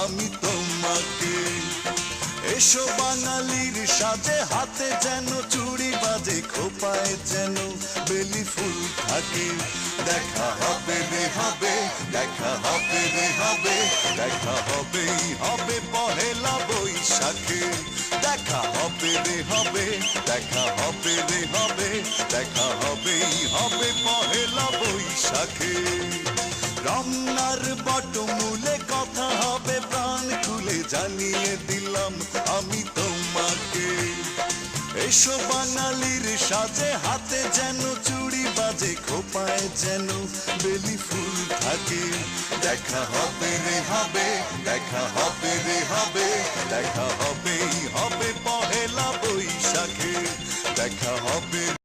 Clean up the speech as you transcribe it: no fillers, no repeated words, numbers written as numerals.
আমি তোমাকে। এসো বাঙালির সাজে, হাতে যেন চুড়ি বাজে, খোপায় যেন বেলি ফুল থাকে। দেখা হবে রে হবে, দেখা হবে রে হবে, দেখা হবেই হবে পহেলা বৈশাখে। দেখা হবে রে হবে, দেখা হবে রে হবে, দেখা হবেই হবে পহেলা বৈশাখে। রমনার বটমূলে কথা হবে প্রাণ খুলে, জানিয়ে দিলাম আমি তোমাকে। এসো বাঙালির সাজে, হাতে যেন চুড়ি বাজে, খোপায় যেন বেলি ফুল থাকে। দেখা হবে রে হবে, দেখা হবে রে হবে, দেখা হবেই হবে পহেলা বৈশাখে। দেখা হবে।